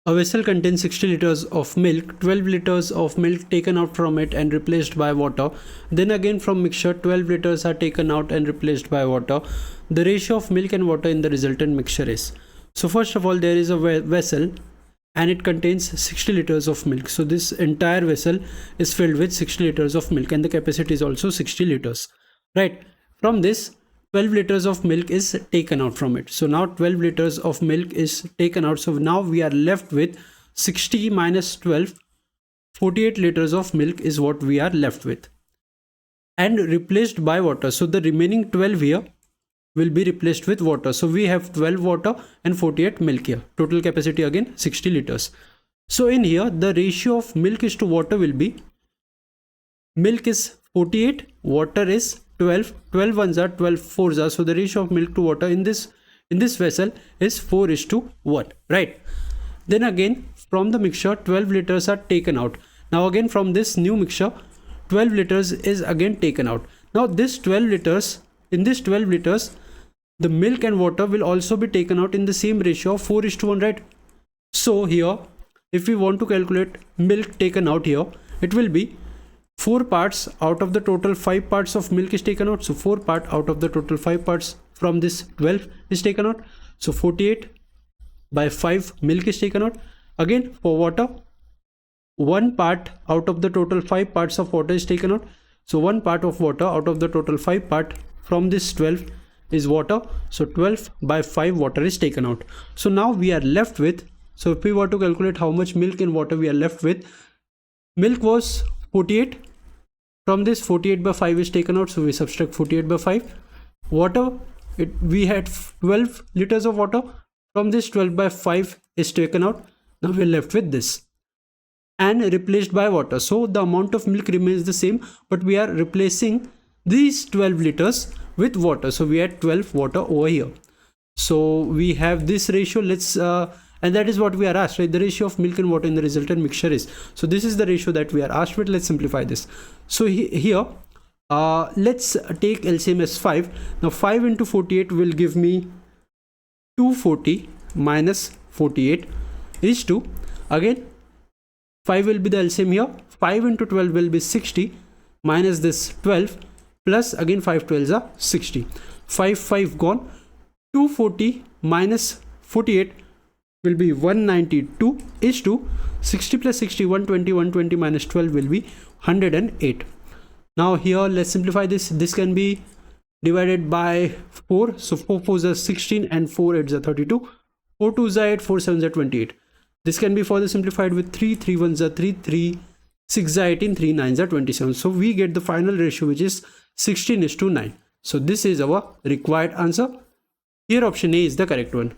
A vessel contains 60 liters of milk, 12 liters of milk taken out from it and replaced by water. Then again from mixture 12 liters are taken out and replaced by water. The ratio of milk and water in the resultant mixture is. So first of all, there is a vessel and it contains 60 liters of milk. So this entire vessel is filled with 60 liters of milk and the capacity is also 60 liters. Right. From this 12 liters of milk is taken out from it. So now 12 liters of milk is taken out. So now we are left with 60 minus 12, 48 liters of milk is what we are left with. And replaced by water. So the remaining 12 here will be replaced with water. So we have 12 water and 48 milk here. Total capacity again 60 liters. So in here the ratio of milk is to water will be, milk is 48, water is 12, 12 ones are 12 fours are, so the ratio of milk to water in this vessel is 4:1, right? Then again from the mixture 12 liters are taken out. Now again from this new mixture 12 liters is again taken out. Now this 12 liters, in this 12 liters the milk and water will also be taken out in the same ratio of 4:1, right? So here if we want to calculate milk taken out here, it will be 4 parts out of the total 5 parts of milk is taken out. So 4 part out of the total 5 parts from this 12 is taken out. So 48 by 5 milk is taken out. Again for water, 1 part out of the total 5 parts of water is taken out. So 1 part of water out of the total 5 part from this 12 is water. So 12 by 5 water is taken out. So now we are left with, so if we were to calculate how much milk and water we are left with, milk was 48. From this 48 by 5 is taken out, so we subtract 48 by 5. Water, we had 12 liters of water. From this 12 by 5 is taken out. Now we are left with this and replaced by water. So the amount of milk remains the same, but we are replacing these 12 liters with water. So we had 12 water over here. So we have this ratio. Let's and that is what we are asked, right? The ratio of milk and water in the resultant mixture is. So this is the ratio that we are asked with. Let's simplify this. So here let's take LCM as 5. Now 5 into 48 will give me 240 minus 48 is 2. Again 5 will be the LCM here. 5 into 12 will be 60 minus this 12 plus again 5 12s are 60. 5 gone. 240 minus 48 will be 192 is to 60 plus 60, 120, 120 minus 12 will be 108. Now here let's simplify this. This can be divided by 4. So 4 4s are 16 and 4 8s are 32. 4 2s are 8, 4 7s are 28. This can be further simplified with 3 3 1s are 3, 3 6 are 18, 3 9s are 27. So we get the final ratio which is 16:9. So this is our required answer. Here option A is the correct one.